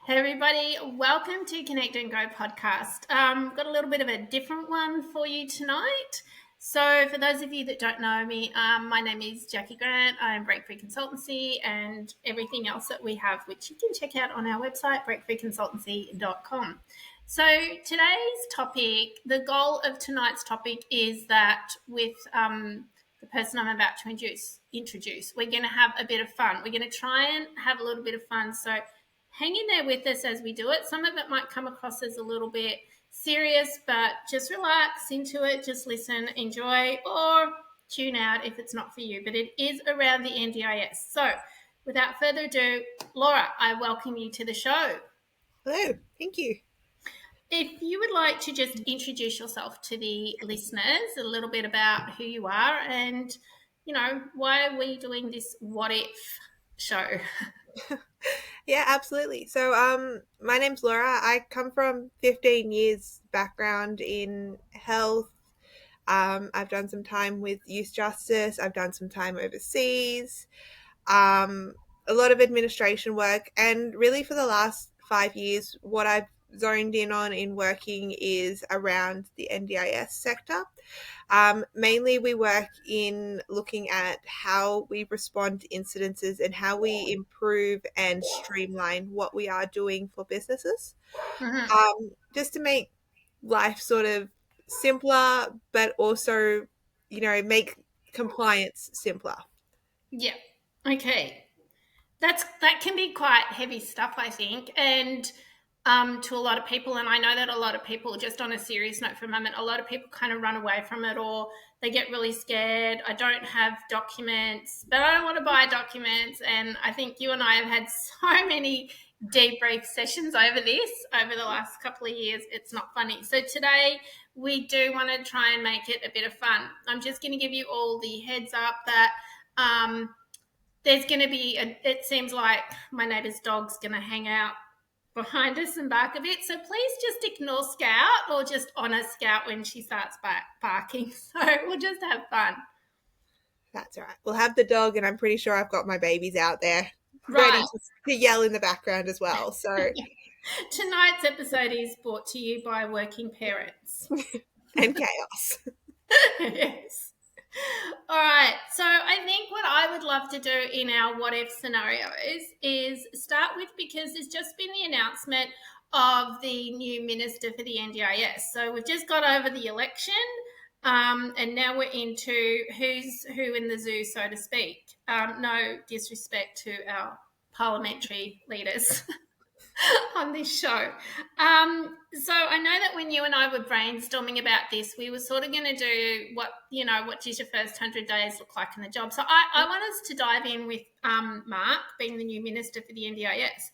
Hey everybody, welcome to Connect and Go podcast. Got a little bit of a different one for you tonight. So, for those of you that don't know me, my name is Jackie Grant. I'm Breakfree Consultancy and everything else that we have, which you can check out on our website, breakfreeconsultancy.com. So, today's topic, the goal of tonight's topic is that with the person I'm about to introduce, we're going to have a bit of fun. We're going to try and have a little bit of fun. So, hang in there with us as we do it. Some of it might come across as a little bit serious, but just relax into it, just listen, enjoy, or tune out if it's not for you. But it is around the NDIS. So without further ado, Laura, I welcome you to the show. Hello, thank you. If you would like to just introduce yourself to the listeners, a little bit about who you are and, why are we doing this what if show? Yeah, absolutely. So, my name's Laura. I come from 15 years background in health. I've done some time with youth justice. I've done some time overseas. A lot of administration work, and really for the last 5 years, what I've zoned in on in working is around the NDIS sector. Mainly, we work in looking at how we respond to incidences and how we improve and streamline what we are doing for businesses, Mm-hmm. just to make life sort of simpler, but also, make compliance simpler. Yeah. Okay. That can be quite heavy stuff, I think, and to a lot of people. And I know that a lot of people, just on a serious note for a moment, a lot of people kind of run away from it, or they get really scared. I don't have documents, but I don't want to buy documents. And I think you and I have had so many debrief sessions over the last couple of years. It's not funny. So today we do want to try and make it a bit of fun. I'm just going to give you all the heads up that. There's going to be, it seems like my neighbour's dog's going to hang out behind us and bark a bit. So please just ignore Scout or just honour Scout when she starts barking. So we'll just have fun. That's all right. We'll have the dog, and I'm pretty sure I've got my babies out there ready Right. to yell in the background as well. So, Tonight's episode is brought to you by working parents. and chaos. Yes. All right. So I think what I would love to do in our what if scenarios is start with, because there's just been the announcement of the new minister for the NDIS. So we've just got over the election, and now we're into who's who in the zoo, so to speak. No disrespect to our parliamentary leaders. On this show. So I know that when you and I were brainstorming about this, we were sort of going to do what does your first 100 days look like in the job? So I want us to dive in with Mark, being the new minister for the NDIS.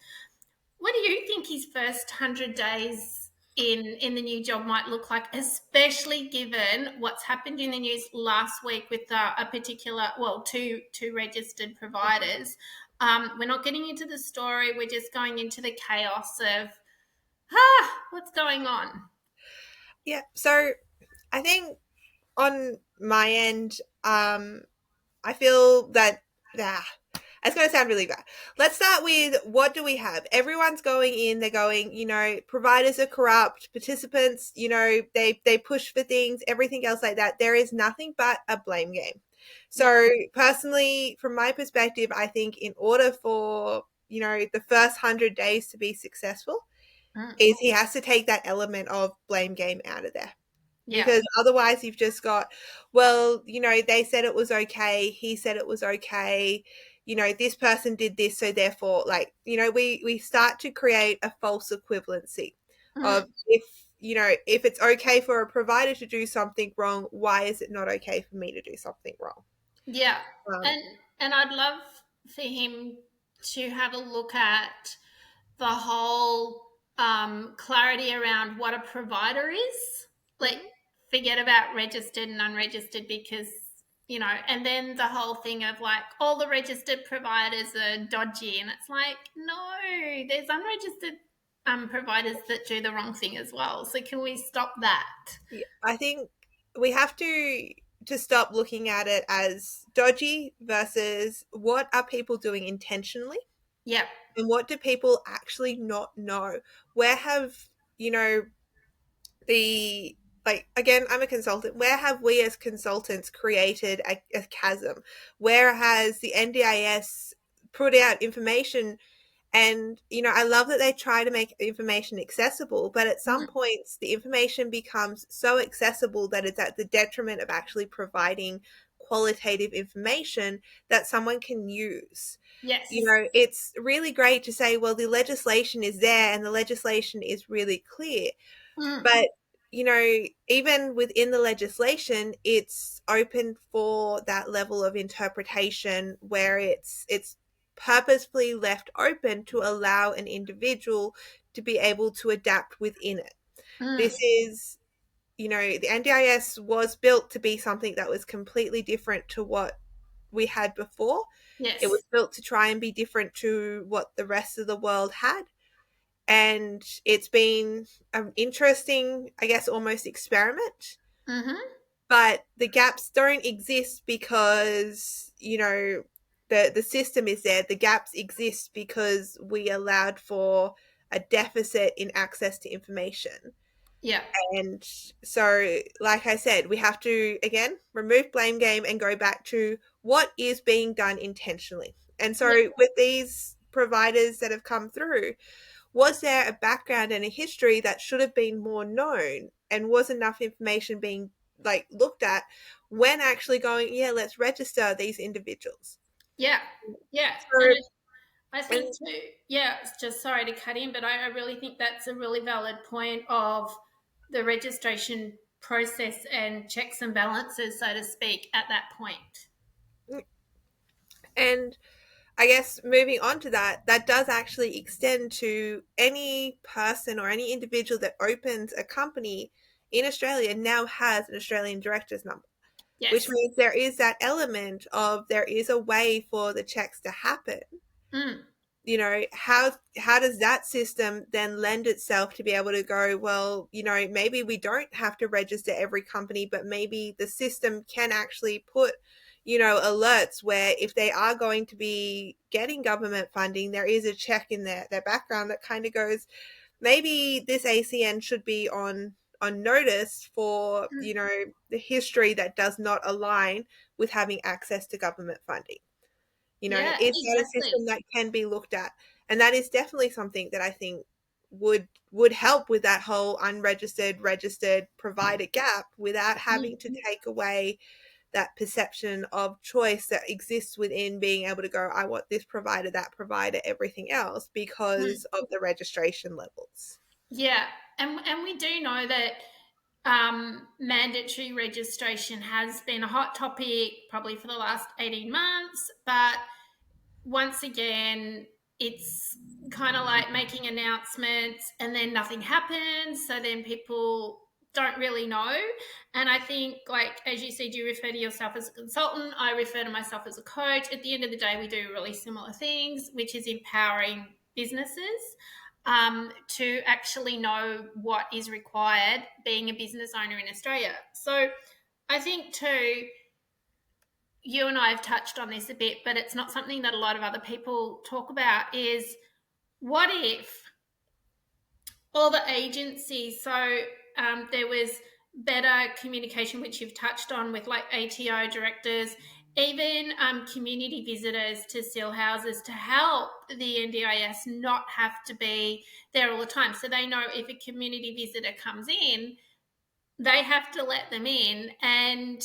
What do you think his first 100 days in the new job might look like, especially given what's happened in the news last week with a particular, two registered providers? We're not getting into the story. We're just going into the chaos of, what's going on? Yeah. So, I think on my end, I feel that it's going to sound really bad. Let's start with what do we have? Everyone's going in. They're going. Providers are corrupt. Participants, they push for things. Everything else like that. There is nothing but a blame game. So personally, from my perspective, I think in order for the first 100 days to be successful, Mm. is he has to take that element of blame game out of there. Yeah. Because otherwise you've just got, well, they said it was okay, he said it was okay, this person did this, so therefore, we start to create a false equivalency Mm. of, if it's okay for a provider to do something wrong, why is it not okay for me to do something wrong? Yeah. Um, And I'd love for him to have a look at the whole clarity around what a provider is. Like, mhm. forget about registered and unregistered, because, and then the whole thing of like all the registered providers are dodgy. And it's like, no, there's unregistered providers that do the wrong thing as well. So can we stop that? Yeah, I think we have to stop looking at it as dodgy versus what are people doing intentionally. Yep. And what do people actually not know? Where have, you know, the like again, I'm a consultant. Where have we as consultants created a chasm? Where has the NDIS put out information? And, I love that they try to make information accessible, but at some Mm. points, the information becomes so accessible that it's at the detriment of actually providing qualitative information that someone can use. Yes. It's really great to say, well, the legislation is there and the legislation is really clear. Mm. But, even within the legislation, it's open for that level of interpretation where it's purposefully left open to allow an individual to be able to adapt within it. Mm. This is, the NDIS was built to be something that was completely different to what we had before. It Yes. was built to try and be different to what the rest of the world had. And it's been an interesting, I guess, almost experiment. Mm-hmm. But the gaps don't exist because, the system is there. The gaps exist because we allowed for a deficit in access to information. Yep. And so, like I said, we have to, again, remove blame game and go back to what is being done intentionally. And Yep. so, with these providers that have come through, was there a background and a history that should have been more known, and was enough information being looked at when actually going, yeah, let's register these individuals? Yeah. Yeah. And So, I think and too, yeah, it's just sorry to cut in, but I really think that's a really valid point of the registration process and checks and balances, so to speak, at that point. and I guess moving on to that, that does actually extend to any person or any individual that opens a company in Australia now has an Australian director's number, which Yes. means there is that element of there is a way for the checks to happen. Mm. How does that system then lend itself to be able to go, well, maybe we don't have to register every company, but maybe the system can actually put, alerts where if they are going to be getting government funding, there is a check in their background that kind of goes, maybe this ACN should be on notice for, Mm. the history that does not align with having access to government funding. Yeah, Is that a exactly. system that can be looked at? And that is definitely something that I think would help with that whole unregistered registered provider gap without having Mm. to take away that perception of choice that exists within being able to go, I want this provider, that provider, everything else Mm. because of the registration levels. Yeah, and we do know that mandatory registration has been a hot topic probably for the last 18 months, but once again, it's kind of like making announcements and then nothing happens. So then people don't really know. And I think, like, as you said, you refer to yourself as a consultant. I refer to myself as a coach. At the end of the day, we do really similar things, which is empowering businesses to actually know what is required being a business owner in Australia. So I think, too, you and I have touched on this a bit, but it's not something that a lot of other people talk about is what if all the agencies, so there was better communication, which you've touched on with like ATO directors, even community visitors to still houses to help the NDIS not have to be there all the time. So they know if a community visitor comes in, they have to let them in and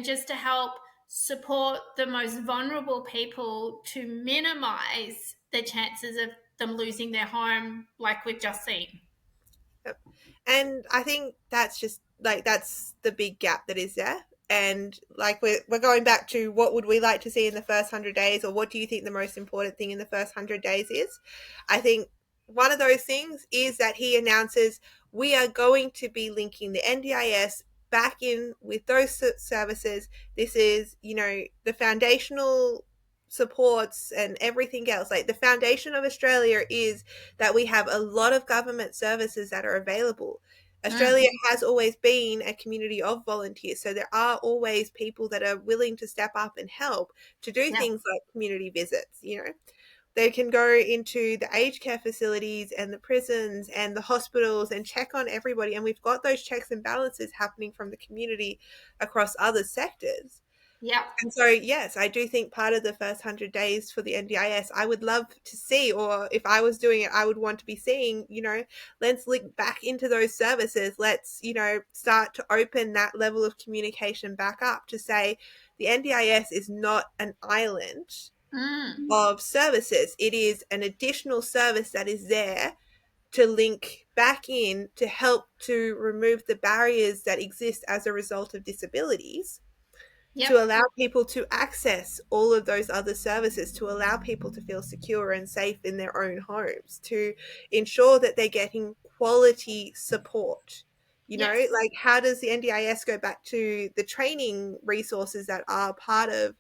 just to help support the most vulnerable people to minimize the chances of them losing their home like we've just seen. Yep. And I think that's just that's the big gap that is there. And we're going back to what would we like to see in the first 100 days, or what do you think the most important thing in the first 100 days is? I think one of those things is that he announces we are going to be linking the NDIS back in with those services. This is, the foundational supports and everything else. Like the foundation of Australia is that we have a lot of government services that are available. Mm, Australia has always been a community of volunteers, so there are always people that are willing to step up and help to do yeah. things like community visits. They can go into the aged care facilities and the prisons and the hospitals and check on everybody. And we've got those checks and balances happening from the community across other sectors. Yep. And so, yes, I do think part of the first 100 days for the NDIS, I would love to see, or if I was doing it, I would want to be seeing, let's link back into those services. Let's, start to open that level of communication back up to say the NDIS is not an island Mm. of services. It is an additional service that is there to link back in to help to remove the barriers that exist as a result of disabilities, Yep. to allow people to access all of those other services, to allow people to feel secure and safe in their own homes, to ensure that they're getting quality support. Yes. Like, how does the NDIS go back to the training resources that are part of,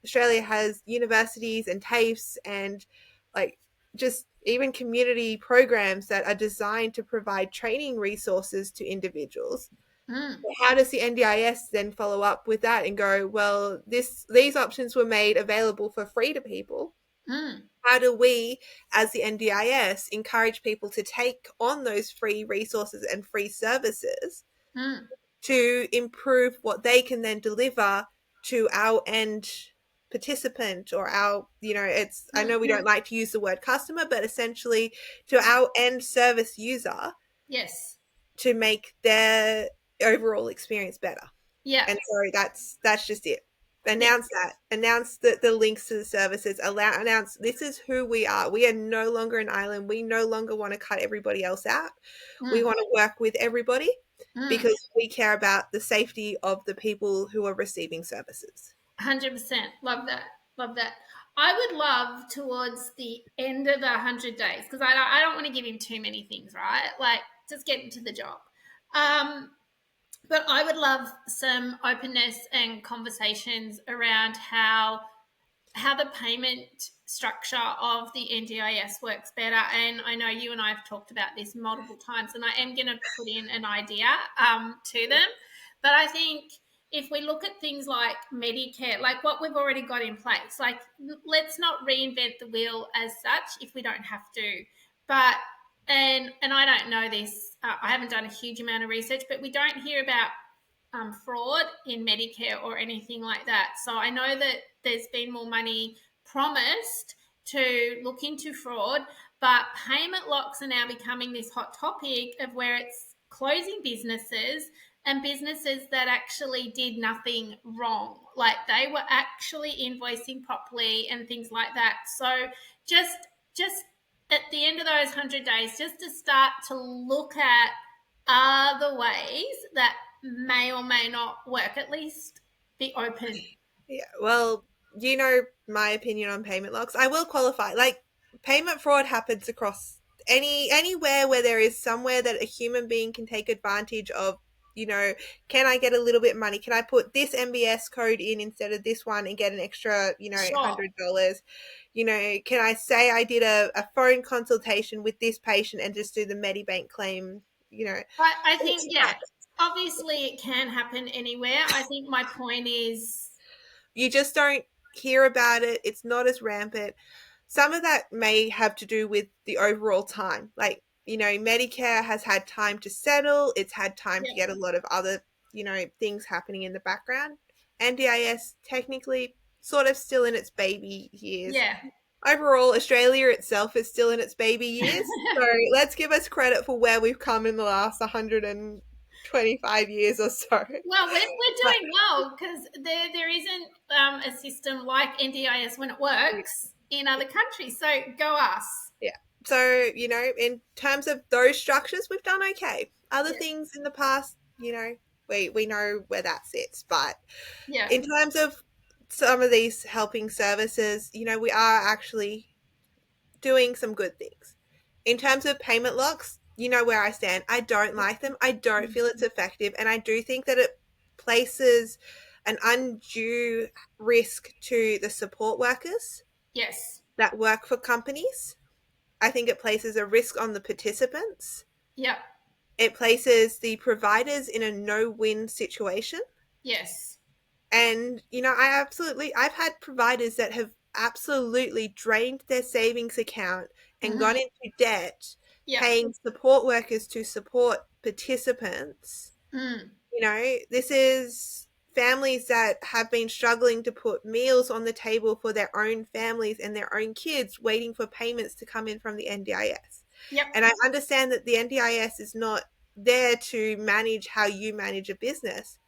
Australia has universities and TAFEs and like just even community programs that are designed to provide training resources to individuals. Mm. How does the NDIS then follow up with that and go, well, these options were made available for free to people? Mm. How do we, as the NDIS, encourage people to take on those free resources and free services Mm. to improve what they can then deliver to our end participant, or our, I Mm. know we don't like to use the word customer, but essentially to our end service user, Yes. to make their overall experience better. Yeah. And so that's just it. Yeah. Announce that. Announce the links to the services. Announce this is who we are. We are no longer an island. We no longer want to cut everybody else out. We Mm. want to work with everybody Mm. because we care about the safety of the people who are receiving services. 100%. Love that. Love that. I would love towards the end of the 100 days, because I don't want to give him too many things, right? Like, just get into the job. Um, but I would love some openness and conversations around how the payment structure of the NDIS works better. And I know you and I have talked about this multiple times, and I am going to put in an idea to them. But I think if we look at things like Medicare, like what we've already got in place, like let's not reinvent the wheel as such if we don't have to. But and I don't know this. I haven't done a huge amount of research, but we don't hear about fraud in Medicare or anything like that. So I know that there's been more money promised to look into fraud, but payment locks are now becoming this hot topic of where it's closing businesses and businesses that actually did nothing wrong. Like they were actually invoicing properly and things like that. So just at the end of those 100 days, just to start to look at other ways that may or may not work, at least be open. Yeah. Well, my opinion on payment locks. I will qualify. Like, payment fraud happens across anywhere where there is somewhere that a human being can take advantage of. Can I get a little bit of money? Can I put this MBS code in instead of this one and get an extra, Sure. $100? Can I say I did a phone consultation with this patient and just do the Medibank claim? I It's think, yeah, obviously it can happen anywhere. I think my point is, You just don't hear about it. It's not as rampant. Some of that may have to do with the overall time. Like, Medicare has had time to settle, it's had time to yeah, get a lot of other, things happening in the background. NDIS, technically, sort of still in its baby years. yeah. Overall, Australia itself is still in its baby years. So let's give us credit for where we've come in the last 125 years or so. Well, we're But doing well because there isn't a system like NDIS when it works in other countries. So go us. yeah. So, in terms of those structures, we've done okay. Other Yeah, things in the past, we know where that sits. But yeah, in terms of some of these helping services, we are actually doing some good things. In terms of payment locks, you know where I stand. I don't like them. I don't feel it's effective. And I do think that it places an undue risk to the support workers yes, that work for companies. I think it places a risk on the participants. yep, It places the providers in a no-win situation. yes, And, I've had providers that have absolutely drained their savings account and Mm-hmm. gone into debt, Yep. paying support workers to support participants. Mm. This is families that have been struggling to put meals on the table for their own families and their own kids, waiting for payments to come in from the NDIS. Yep. And I understand that the NDIS is not there to manage how you manage a business.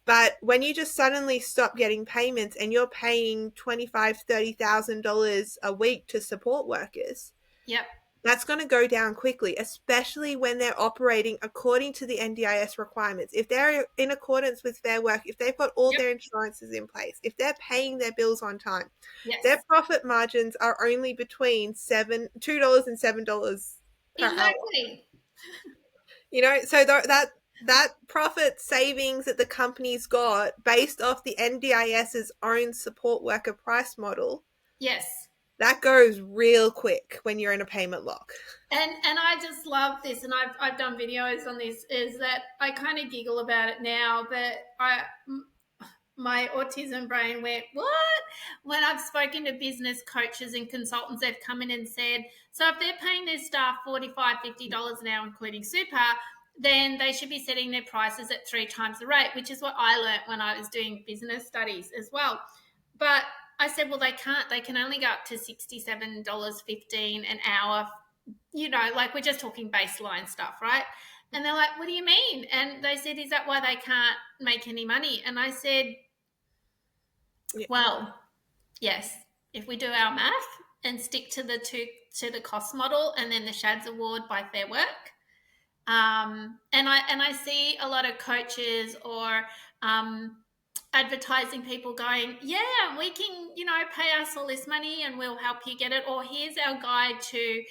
But when you just suddenly stop getting payments and you're paying $25,000, $30,000 a week to support workers, Yep. that's going to go down quickly, especially when they're operating according to the NDIS requirements. If they're in accordance with Fair Work, if they've got all Yep. their insurances in place, if they're paying their bills on time, their Yes. profit margins are only between $2 and $7 per hour. Exactly. So that profit savings that the company's got based off the NDIS's own support worker price model, Yes. that goes real quick when you're in a payment lock. And I just love this, and I've done videos on this. Is that I kind of giggle about it now, but my autism brain went, what? When I've spoken to business coaches and consultants, they've come in and said, so if they're paying their staff $45, $50 an hour, including super, then they should be setting their prices at 3 times the rate, which is what I learnt when I was doing business studies as well. But I said, well, they can't. They can only go up to $67.15 an hour. Like we're just talking baseline stuff, right? And they're like, what do you mean? And they said, is that why they can't make any money? And I said, Yeah. well, yes. If we do our math and stick to the cost model and then the Shads Award by Fair Work, and I see a lot of coaches or advertising people going, yeah, we can, pay us all this money and we'll help you get it. Or here's our guide to,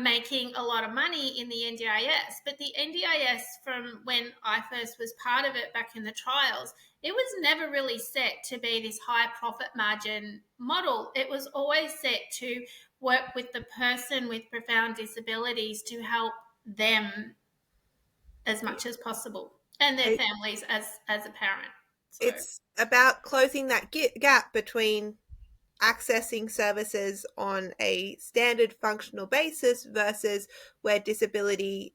making a lot of money in the NDIS. But the NDIS, from when I first was part of it back in the trials, it was never really set to be this high profit margin model. It was always set to work with the person with profound disabilities to help them as much as possible and their It, families as a parent. So it's about closing that gap between accessing services on a standard functional basis versus where disability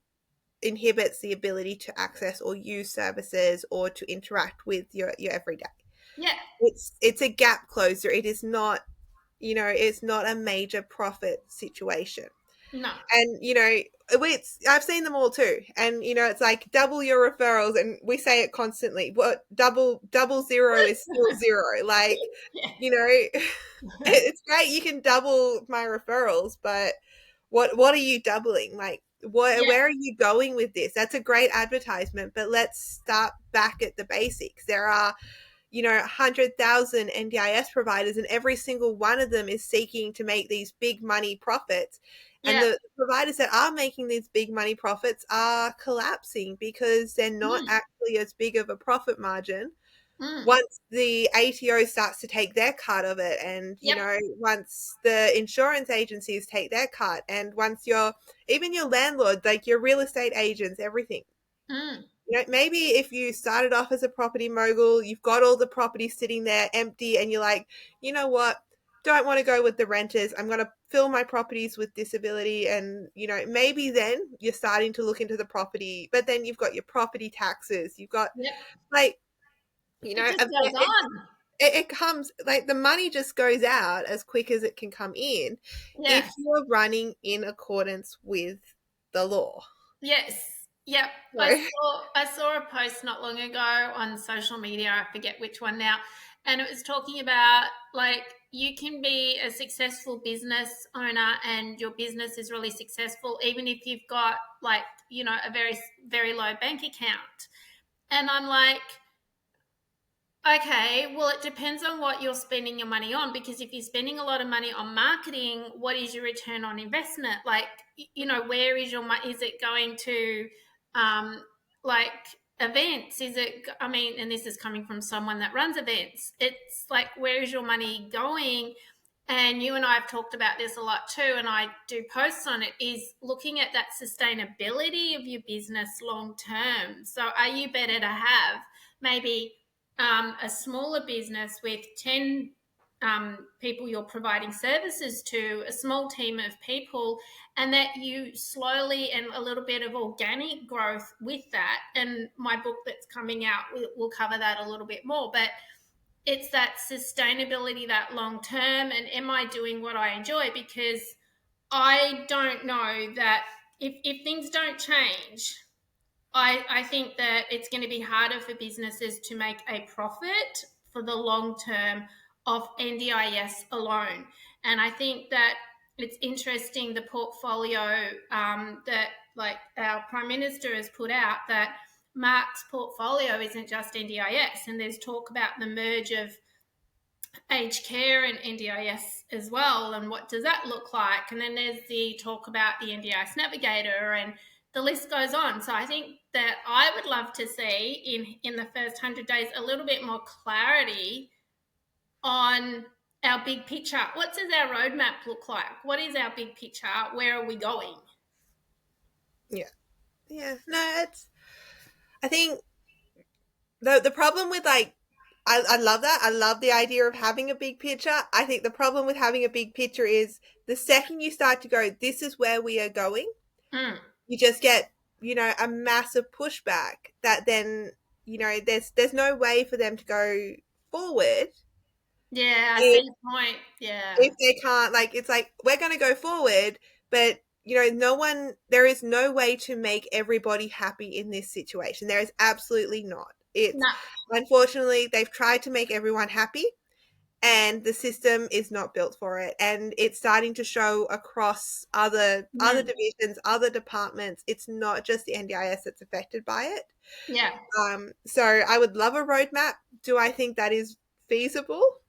inhibits the ability to access or use services or to interact with your everyday. yeah, It's a gap closer. It is not, it's not a major profit situation. no, And I've seen them all too. And it's like double your referrals, and we say it constantly. What double zero is still zero. Like, yeah, it's great you can double my referrals, but what are you doubling? Like, yeah, where are you going with this? That's a great advertisement, but let's start back at the basics. There are 100,000 NDIS providers, and every single one of them is seeking to make these big money profits. And yeah, the providers that are making these big money profits are collapsing because they're not mm, actually as big of a profit margin mm, once the ATO starts to take their cut of it, and yep, once the insurance agencies take their cut, and once even your landlord, like your real estate agents, everything. mm, Maybe if you started off as a property mogul, you've got all the property sitting there empty, and you're like, you know what? Don't want to go with the renters. I'm going to fill my properties with disability. And, maybe then you're starting to look into the property, but then you've got your property taxes. You've got, yep. like, It just goes on. it comes, like, the money just goes out as quick as it can come in if Yeah. you're running in accordance with the law. Yes. Yep. I So, saw I saw a post not long ago on social media. I forget which one now, and it was talking about like you can be a successful business owner and your business is really successful even if you've got like a very very low bank account. And I'm like, okay, well, it depends on what you're spending your money on because if you're spending a lot of money on marketing, what is your return on investment? Like, where is your money? Is it going to like events? Is it, I mean, and this is coming from someone that runs events, it's like, where is your money going? And you and I have talked about this a lot too, and I do posts on it, is looking at that sustainability of your business long term. So, are you better to have maybe a smaller business with 10 people you're providing services to, a small team of people, and that you slowly and a little bit of organic growth with that. And my book that's coming out will cover that a little bit more. But it's that sustainability, that long term, and am I doing what I enjoy? Because I don't know that if things don't change, I think that it's going to be harder for businesses to make a profit for the long term of NDIS alone. And I think that it's interesting the portfolio that like our Prime Minister has put out, that Mark's portfolio isn't just NDIS, and there's talk about the merge of aged care and NDIS as well, and what does that look like? And then there's the talk about the NDIS navigator, and the list goes on. So I think that I would love to see in the first 100 days a little bit more clarity on our big picture. What does our roadmap look like? What is our big picture? Where are we going? Yeah. Yeah. No, it's, I think the problem with like, I love that. I love the idea of having a big picture. I think the problem with having a big picture is the second you start to go, this is where we are going, Mm. you just get, a massive pushback that then, there's no way for them to go forward Yeah, I see if your point. Yeah. if they can't, like, it's like we're going to go forward, but no one, there is no way to make everybody happy in this situation. There is absolutely not. It's, No. unfortunately, they've tried to make everyone happy, and the system is not built for it, and it's starting to show across other Mm. divisions, other departments. It's not just the NDIS that's affected by it. Yeah. So I would love a roadmap. Do I think that is feasible?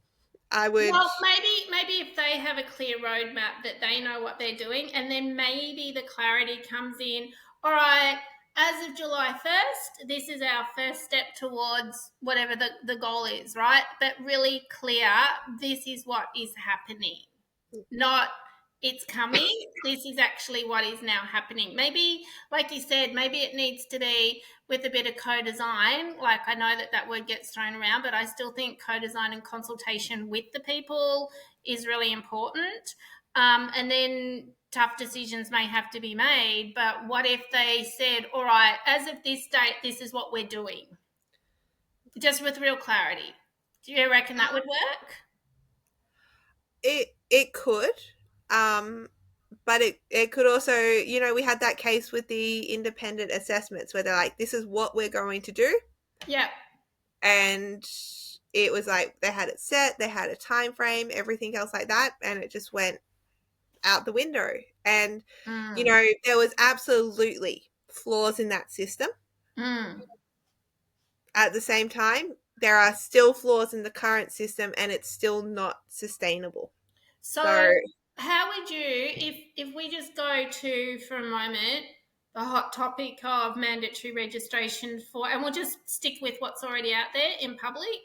I would. Well, maybe if they have a clear roadmap that they know what they're doing, and then maybe the clarity comes in. All right, as of July 1st, this is our first step towards whatever the goal is, right? But really clear, this is what is happening, not it's coming. This is actually what is now happening. Maybe, like you said, maybe it needs to be with a bit of co-design. Like, I know that word gets thrown around, but I still think co-design and consultation with the people is really important. And then tough decisions may have to be made. But what if they said, all right, as of this date, this is what we're doing, just with real clarity? Do you reckon that would work? It could, um, but it could also, we had that case with the independent assessments where they're like, this is what we're going to do, Yeah. and it was like they had it set, they had a time frame, everything else like that, and it just went out the window. And Mm. there was absolutely flaws in that system. Mm. At the same time, there are still flaws in the current system, and it's still not sustainable. So So, how would you, if we just go to for a moment the hot topic of mandatory registration for, and we'll just stick with what's already out there in public,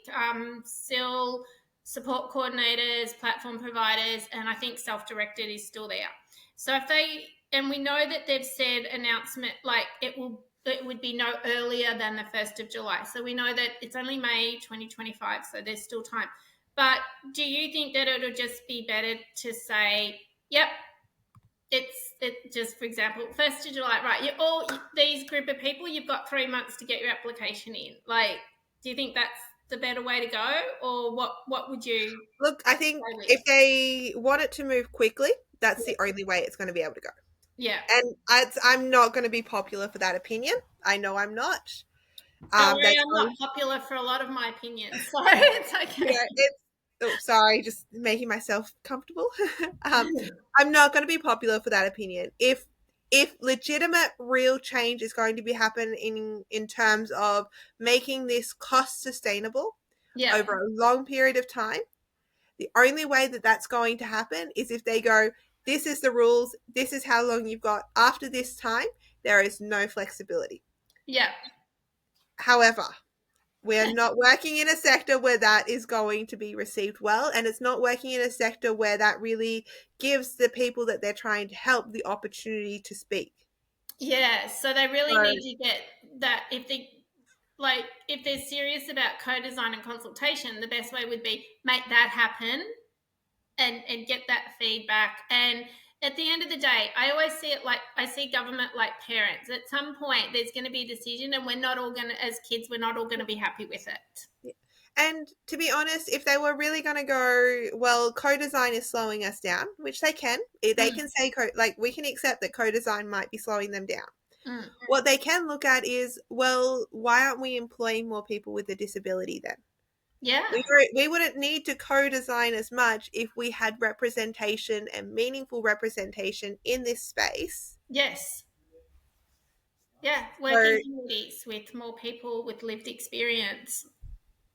still support coordinators, platform providers, and I think self-directed is still there. So if they, and we know that they've said announcement like it would be no earlier than the 1st of July. So we know that it's only May 2025, so there's still time. But do you think that it'll just be better to say, yep, it just, for example, 1st of July, right? You all these group of people, you've got 3 months to get your application in. Like, do you think that's the better way to go, or what would you look, I think say if with? they want it to move quickly, that's the only way it's going to be able to go. Yeah. And I'm not going to be popular for that opinion. I know I'm not. Don't worry, That's I'm not going, popular for a lot of my opinions, so it's okay. it's. Oh, sorry, just making myself comfortable. um, I'm not going to be popular for that opinion. If legitimate, real change is going to be happening in terms of making this cost sustainable Yeah. over a long period of time, the only way that that's going to happen is if they go, this is the rules, this is how long you've got. After this time, there is no flexibility. Yeah. However, we're not working in a sector where that is going to be received well, and it's not working in a sector where that really gives the people that they're trying to help the opportunity to speak. Yeah. So they really So, need to get that if they like if they're serious about co-design and consultation, the best way would be make that happen and get that feedback. And at the end of the day, I always see it like I see government like parents. At some point, there's going to be a decision, and we're not all going to, as kids, we're not all going to be happy with it. Yeah. And to be honest, if they were really going to go, well, co-design is slowing us down, which they can. They Mm, can say, like, we can accept that co-design might be slowing them down. mm. What they can look at is, well, why aren't we employing more people with a disability then? Yeah. We wouldn't need to co-design as much if we had representation and meaningful representation in this space. Yes. Yeah. So Working communities with more people with lived experience,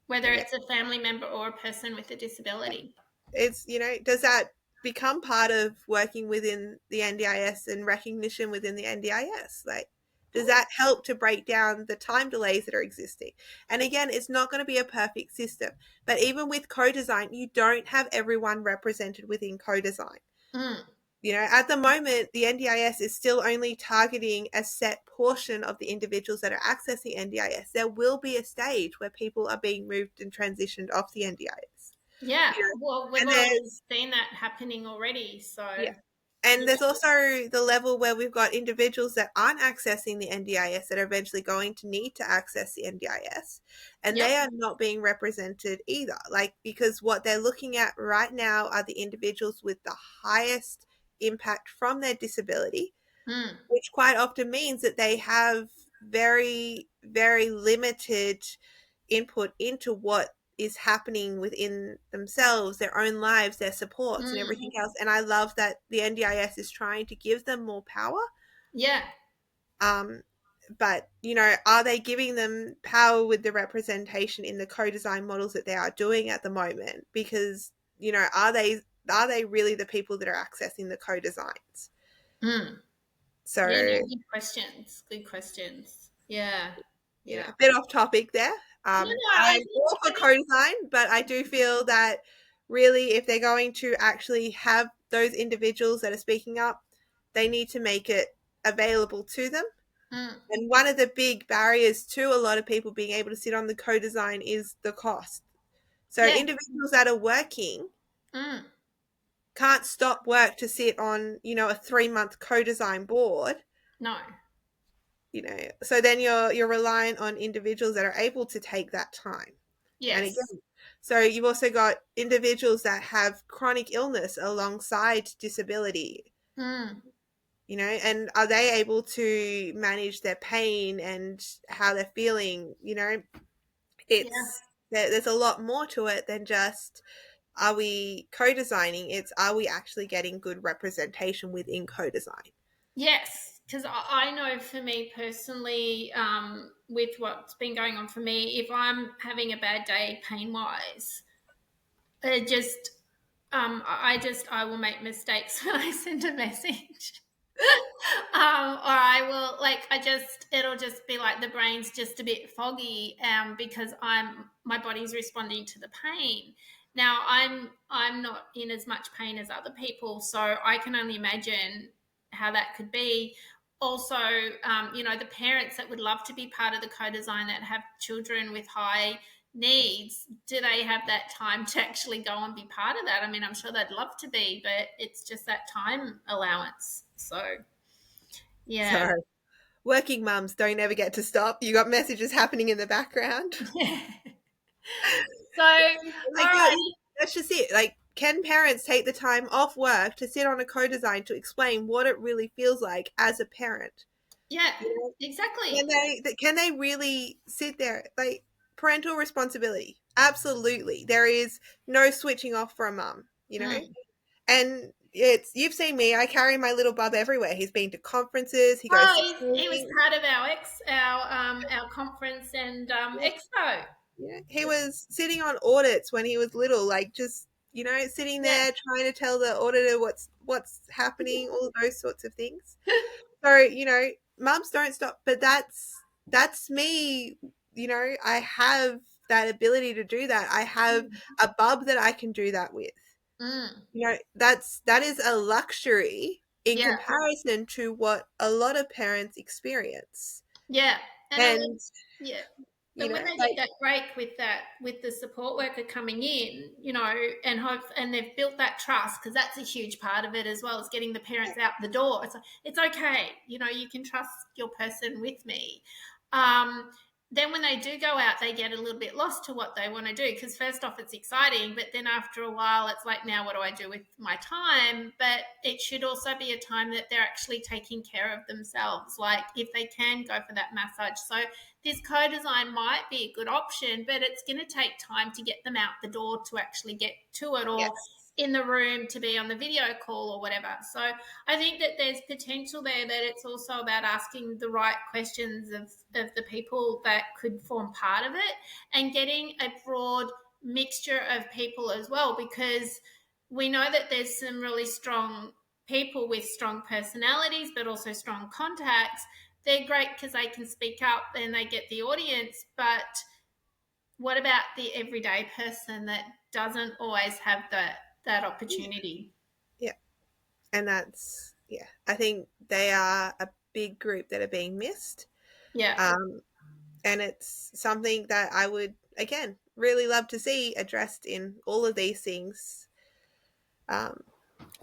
whether yeah, it's a family member or a person with a disability. it's, does that become part of working within the NDIS and recognition within the NDIS? Like, does that help to break down the time delays that are existing? And again, it's not going to be a perfect system, but even with co-design, you don't have everyone represented within co-design. Mm, At the moment, the NDIS is still only targeting a set portion of the individuals that are accessing NDIS. There will be a stage where people are being moved and transitioned off the NDIS. yeah. You know, Well, we've and already there's seen that happening already. yeah, So, and yeah. there's also the level where we've got individuals that aren't accessing the NDIS that are eventually going to need to access the NDIS, and Yep. they are not being represented either. Like, because what they're looking at right now are the individuals with the highest impact from their disability, Mm, which quite often means that they have very, very limited input into what is happening within themselves, their own lives, their supports, and mm. everything else. And I love that the NDIS is trying to give them more power. Yeah. Um, but are they giving them power with the representation in the co-design models that they are doing at the moment? Because are they really the people that are accessing the co-designs? Mm. Yeah. So No, good questions. Good questions. Yeah. Yeah. a bit off topic there. No, no, I'm all for think, co-design, but I do feel that really, if they're going to actually have those individuals that are speaking up, they need to make it available to them. mm, And one of the big barriers to a lot of people being able to sit on the co-design is the cost. So yeah. individuals that are working Mm, can't stop work to sit on, a 3-month co-design board. no. So then you're reliant on individuals that are able to take that time. And Yes. again, so you've also got individuals that have chronic illness alongside disability, Mm, and are they able to manage their pain and how they're feeling? yeah. There's a lot more to it than just, are we co-designing? It's, are we actually getting good representation within co-design? Yes. Because I know for me personally, with what's been going on for me, if I'm having a bad day pain wise, it just I will make mistakes when I send a message. Or I will like it'll just be like the brain's just a bit foggy because my body's responding to the pain. Now I'm not in as much pain as other people, so I can only imagine how that could be. Also, the parents that would love to be part of the co-design that have children with high needs, do they have that time to actually go and be part of that? I mean, I'm sure they'd love to be, but it's just that time allowance. So, yeah. So working mums don't ever get to stop. You got messages happening in the background. So, all Like, right. that's just it. Like, can parents take the time off work to sit on a co-design to explain what it really feels like as a parent? Yeah, You know, exactly. can they really sit there? Like, parental responsibility, absolutely. There is no switching off for a mum. Mm. And you've seen me. I carry my little bub everywhere. He's been to conferences. He goes to Oh, he was training. part of our conference and expo. Yeah, he was sitting on audits when he was little, like, just sitting Yeah. there trying to tell the auditor what's happening, all of those sorts of things. So mums don't stop, but that's me. I have that ability to do that. I have a bub that I can do that with. Mm. That is a luxury in Yeah. comparison to what a lot of parents experience. Yeah. And And yeah. But when they get like, that break with the support worker coming in, and they've built that trust, because that's a huge part of it as well, as getting the parents out the door. It's okay, you can trust your person with me. Um, then when they do go out, they get a little bit lost to what they want to do, because first off, it's exciting, but then after a while, it's like, now what do I do with my time? But it should also be a time that they're actually taking care of themselves. Like if they can go for that massage. So this co-design might be a good option, but it's going to take time to get them out the door to actually get to it, or yes, in the room to be on the video call or whatever. So I think that there's potential there, that it's also about asking the right questions of the people that could form part of it, and getting a broad mixture of people as well, because we know that there's some really strong people with strong personalities, but also strong contacts. They're great because they can speak up and they get the audience. But what about the everyday person that doesn't always have that opportunity? yeah, and I think they are a big group that are being missed. Yeah. And it's something that I would, again, really love to see addressed in all of these things. Um,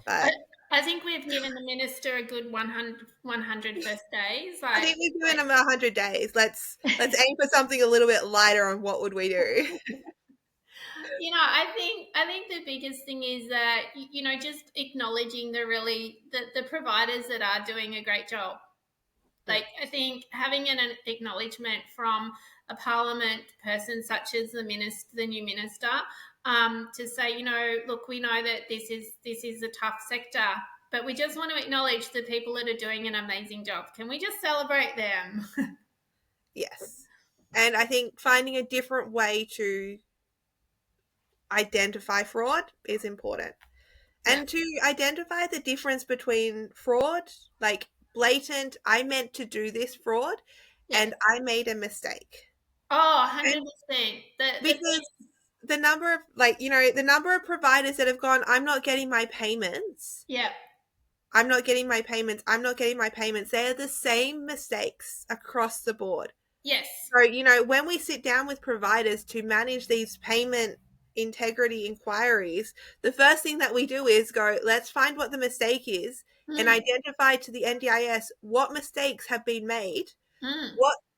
I, but I think we've given the minister a good 100 first days. I think we've given them 100 days. Let's aim for something a little bit lighter on what would we do. I think the biggest thing is that just acknowledging the providers that are doing a great job. Mm, Like, I think having an acknowledgement from a parliament person such as the new minister, to say, look, we know that this is a tough sector, but we just want to acknowledge the people that are doing an amazing job. Can we just celebrate them? yes. And I think finding a different way to identify fraud is important. Yeah, And to identify the difference between fraud, like blatant, I meant to do this fraud, yeah. and I made a mistake. Oh, And 100%. The because the number of, like, the number of providers that have gone, I'm not getting my payments. Yeah. I'm not getting my payments. I'm not getting my payments. They are the same mistakes across the board. Yes. So, when we sit down with providers to manage these payment integrity inquiries, the first thing that we do is go, let's find what the mistake is and Mm, identify to the NDIS what mistakes have been made, mm.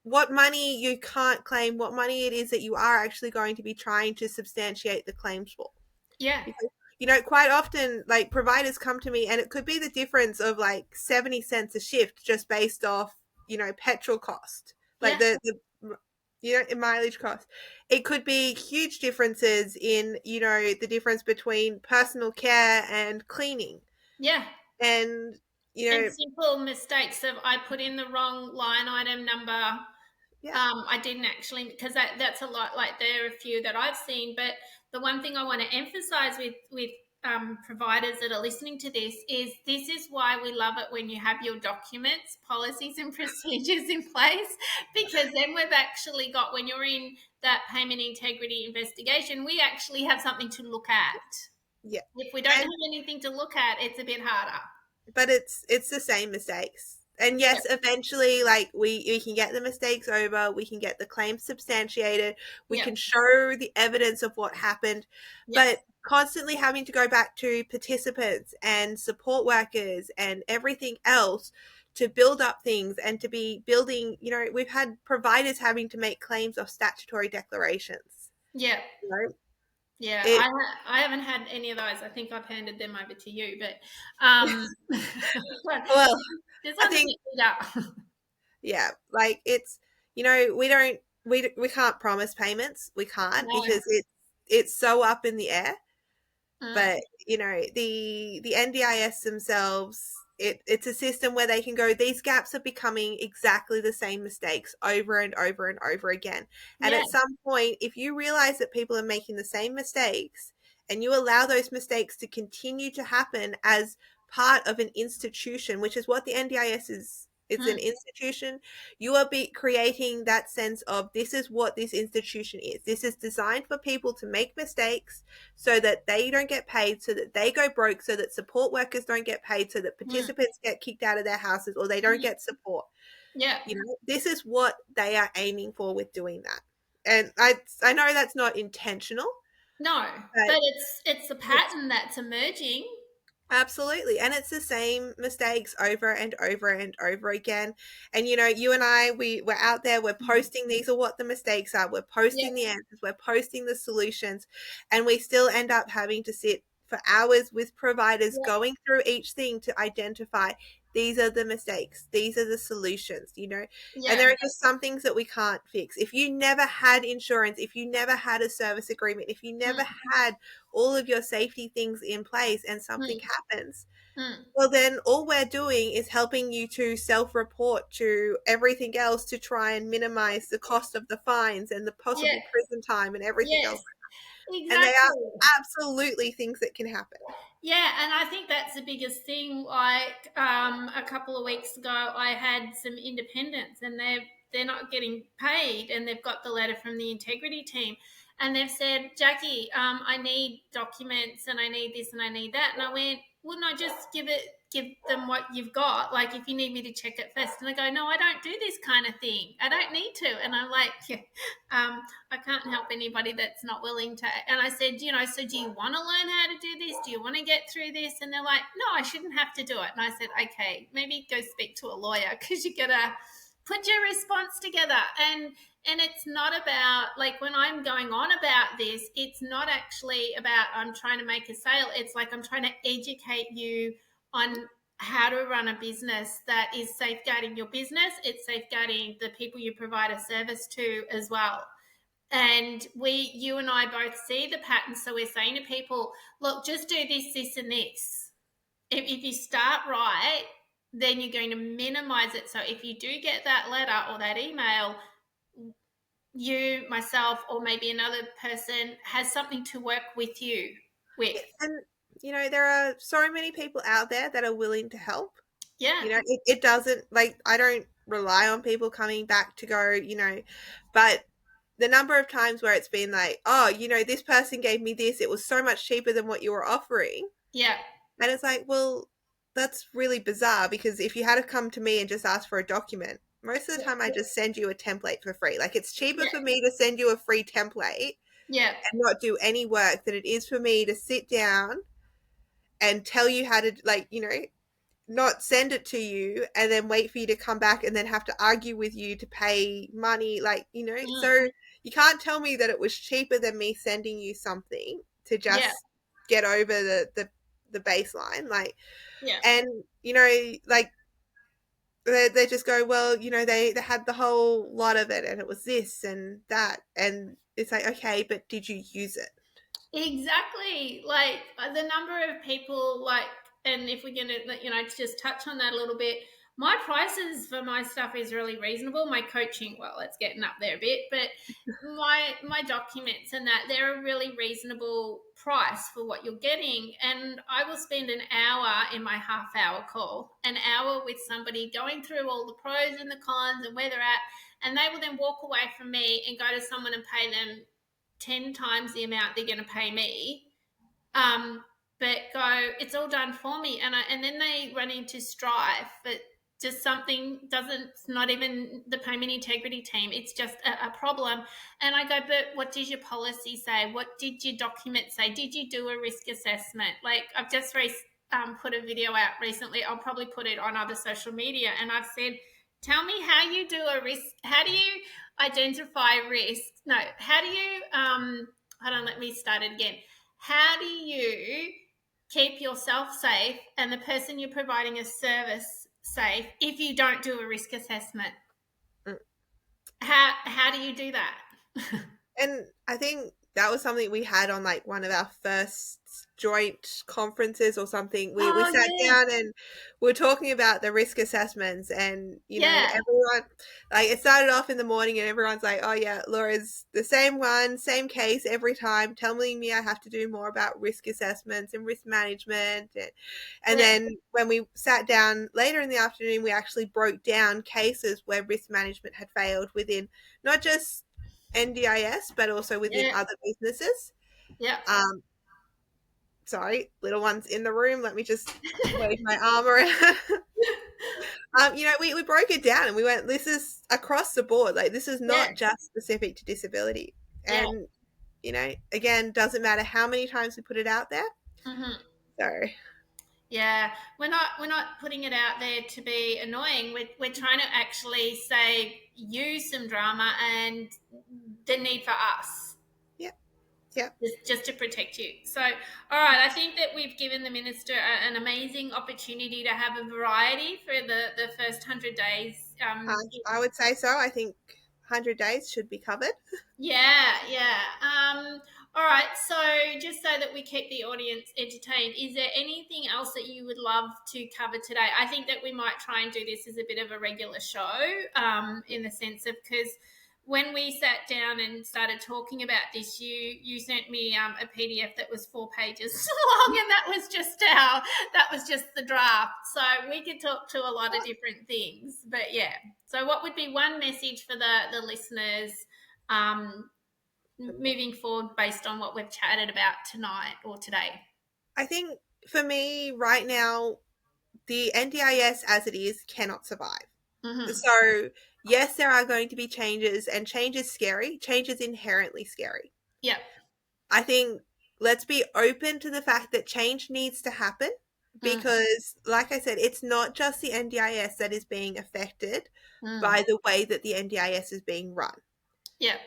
what money you can't claim, what money it is that you are actually going to be trying to substantiate the claims for. Yeah. Because, quite often, like, providers come to me and it could be the difference of like 70 cents a shift just based off, petrol cost, like Yeah. mileage cost. It could be huge differences in, the difference between personal care and cleaning. Yeah. And, you And know, simple mistakes of, I put in the wrong line item number. yeah, I didn't actually, because that's a lot. Like, there are a few that I've seen, but the one thing I want to emphasize with providers that are listening to this is why we love it when you have your documents, policies, and procedures in place, because then we've actually got, when you're in that payment integrity investigation, we actually have something to look at. yeah. If we don't have And anything to look at, it's a bit harder. but it's the same mistakes. And Yep. yes, eventually, like, we can get the mistakes over, we can get the claims substantiated, we Yep. can show the evidence of what happened, Yes. but constantly having to go back to participants and support workers and everything else to build up things and to be building, we've had providers having to make claims of statutory declarations. Yep. You know, Yeah, it I haven't had any of those. I think I've handed them over to you, but but well, this I one's a think, bit bigger. yeah, like, it's, we don't, we can't promise payments, we can't, No. because it's so up in the air. Mm, But, the NDIS themselves, it's a system where they can go, these gaps are becoming exactly the same mistakes over and over and over again. And yeah. at some point, if you realize that people are making the same mistakes and you allow those mistakes to continue to happen as part of an institution, which is what the NDIS is, it's an Mm, institution, you are creating that sense of, this is what this institution is. This is designed for people to make mistakes so that they don't get paid, so that they go broke, so that support workers don't get paid, so that mm, participants get kicked out of their houses or they don't mm, get support. yeah. This is what they are aiming for with doing that. and I know that's not intentional, No, but but it's a it's pattern that's emerging. absolutely. And it's the same mistakes over and over and over again. And you and I, we're out there, we're Mm. posting these are what the mistakes are. We're Yeah, posting the answers, we're posting the solutions, and we still end up having to sit for hours with providers yeah, going through each thing to identify these are the mistakes, these are the solutions. And yeah, there are just some things that we can't fix. If you never had insurance, if you never had a service agreement, if you never mm, had all of your safety things in place and something mm, happens, mm. well, then all we're doing is helping you to self report to everything else to try and minimize the cost of the fines and the Yeah, possible prison time and everything yes, else. And they are exactly. absolutely things that can happen. Yeah, and I think that's the biggest thing. Like a couple of weeks ago, I had some independents, and they're not getting paid, and they've got the letter from the integrity team, and they've said, Jackie, I need documents, and I need this, and I need that, and I went, wouldn't I just give them what you've got? Like if you need me to check it first, and they go, no, I don't do this kind of thing. I don't need to, and I'm like, yeah, I can't help anybody that's not willing to. And I said, so do you want to learn how to do this? Do you want to get through this? And they're like, no, I shouldn't have to do it. And I said, okay, maybe go speak to a lawyer because you gotta put your response together. And it's not about, like, when I'm going on about this, it's not actually about I'm trying to make a sale. It's like I'm trying to educate you on how to run a business that is safeguarding your business. It's safeguarding the people you provide a service to as well. And you and I both see the pattern. So we're saying to people, look, just do this, this, and this. If you start right, then you're going to minimize it. So if you do get that letter or that email, you, myself, or maybe another person has something to work with you with. And, there are so many people out there that are willing to help. Yeah, It doesn't, like, I don't rely on people coming back to go, but the number of times where it's been like, oh, this person gave me this, it was so much cheaper than what you were offering. yeah, And it's like, well, that's really bizarre because if you had to come to me and just ask for a document, most of the yeah, time I just send you a template for free. Like, it's cheaper yeah, for me to send you a free template yeah, and not do any work than it is for me to sit down and tell you how to, like, not send it to you and then wait for you to come back and then have to argue with you to pay money, like, mm, so you can't tell me that it was cheaper than me sending you something to yeah, just get over the baseline, like. yeah. And like, they just go, well, they had the whole lot of it and it was this and that, and it's like, okay, but did you use it? Exactly. Like the number of people, like, and if we're going to, just touch on that a little bit, my prices for my stuff is really reasonable. My coaching, well, it's getting up there a bit, but my documents and that, they're a really reasonable price for what you're getting. And I will spend an hour in my half-hour call, an hour with somebody going through all the pros and the cons and where they're at, and they will then walk away from me and go to someone and pay them 10 times the amount they're going to pay me, but go, it's all done for me. And then they run into strife, but just something doesn't, it's not even the payment integrity team, it's just a problem. And I go, but what does your policy say? What did your document say? Did you do a risk assessment? Like, I've just put a video out recently. I'll probably put it on other social media, and I've said, tell me how you do a risk, how do you identify risk? No, how do you hold on, let me start it again. How do you keep yourself safe and the person you're providing a service safe if you don't do a risk assessment? Mm. How do you do that? And I think that was something we had on, like, one of our first joint conferences or something. We Oh sat yeah, down and we were talking about the risk assessments, and yeah, everyone, like, it started off in the morning and everyone's like, oh yeah, Laura's the same one, same case every time, telling me I have to do more about risk assessments and risk management. And yeah, then when we sat down later in the afternoon, we actually broke down cases where risk management had failed within not just NDIS, but also within yeah, other businesses. yeah. Um, Sorry, little ones in the room. Let me just wave my arm around. we broke it down and we went, this is across the board. Like, this is Yeah, not just specific to disability. yeah. And, again, doesn't matter how many times we put it out there. Hmm. So, Yeah, we're not putting it out there to be annoying. We're trying to actually say use some drama and the need for us yeah, yeah. just to protect you. So, all right, I think that we've given the minister an amazing opportunity to have a variety for the first 100 days. I would say so. I think 100 days should be covered. Yeah, yeah. All right. So, just so that we keep the audience entertained, is there anything else that you would love to cover today? I think that we might try and do this as a bit of a regular show, in the sense of because when we sat down and started talking about this, you sent me a PDF that was 4 pages long, and that was just the draft. So we could talk to a lot of different things. But yeah. So, what would be one message for the listeners? um, Moving forward based on what we've chatted about tonight or today? I think for me right now, the NDIS as it is cannot survive. Mm-hmm. So, yes, there are going to be changes, and change is scary. Change is inherently scary. Yep. I think let's be open to the fact that change needs to happen Mm, because, like I said, it's not just the NDIS that is being affected mm, by the way that the NDIS is being run. yep.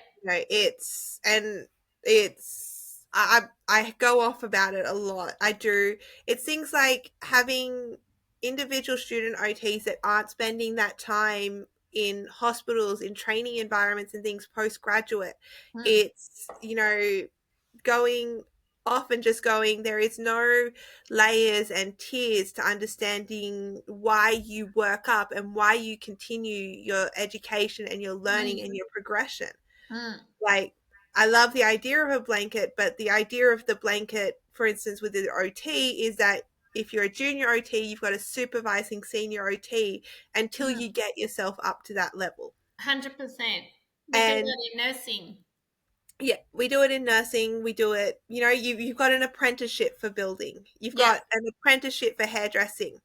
I go off about it a lot. I do. It's things like having individual student OTs that aren't spending that time in hospitals, in training environments and things postgraduate. Mm, It's, going off and just going, there is no layers and tiers to understanding why you work up and why you continue your education and your learning mm, and your progression. mm, Like, I love the idea of a blanket, but the idea of the blanket, for instance, with the OT, is that if you're a junior OT, you've got a supervising senior OT until mm. you get yourself up to that level. 100%. We do And that in nursing. yeah, we do it in nursing. We do it, you've got an apprenticeship for building. You've Yep. got an apprenticeship for hairdressing.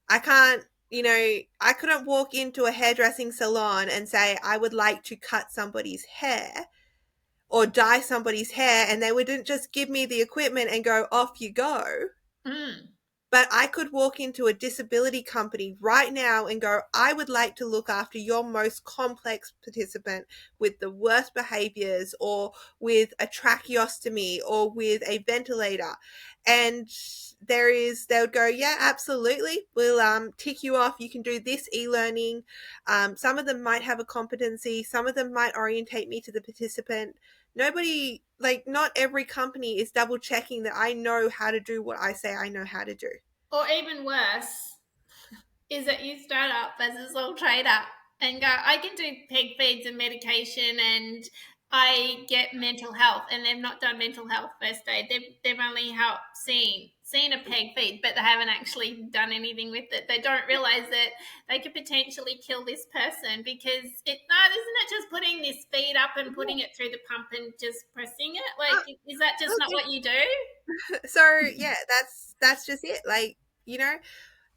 I can't, I couldn't walk into a hairdressing salon and say, I would like to cut somebody's hair or dye somebody's hair, and they wouldn't just give me the equipment and go, off you go. Mm, But I could walk into a disability company right now and go, I would like to look after your most complex participant with the worst behaviors or with a tracheostomy or with a ventilator. And they would go, yeah, absolutely. We'll tick you off. You can do this e-learning. Some of them might have a competency. Some of them might orientate me to the participant. Nobody, like, not every company is double checking that I know how to do what I say I know how to do. or even worse, is that you start up as a sole trader and go, I can do peg feeds and medication and I get mental health, and they've not done mental health first aid. They've only helped seen a peg feed, but they haven't actually done anything with it. They don't realize that they could potentially kill this person because isn't it just putting this feed up and putting it through the pump and just pressing it? Like, Uh, is that just not what you do? so yeah, that's just it. Like,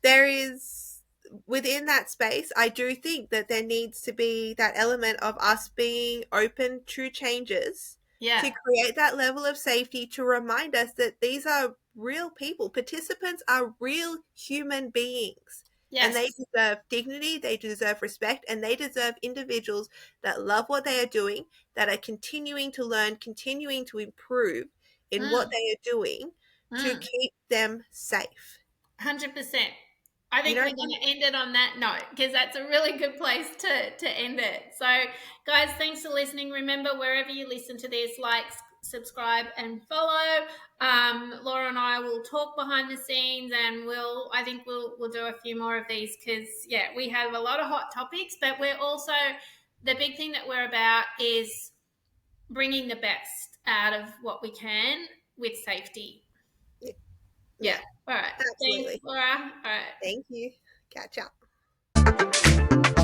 there is, within that space, I do think that there needs to be that element of us being open to changes Yeah. to create that level of safety to remind us that these are real people. Participants are real human beings. And they Yes. deserve dignity, they deserve respect, and they deserve individuals that love what they are doing, that are continuing to learn, continuing to improve in what Mm, they are doing to mm. keep them safe. 100%. I You think don't we're going to end it on that note because that's a really good place to end it. So, guys, thanks for listening. Remember, wherever you listen to this, like, subscribe, and follow. Laura and I will talk behind the scenes, and I think we'll do a few more of these because yeah, we have a lot of hot topics, but we're also the big thing that we're about is bringing the best out of what we can with safety. Yeah, Yeah. All right. Thanks, absolutely. Laura. All right. Thank you. Catch up.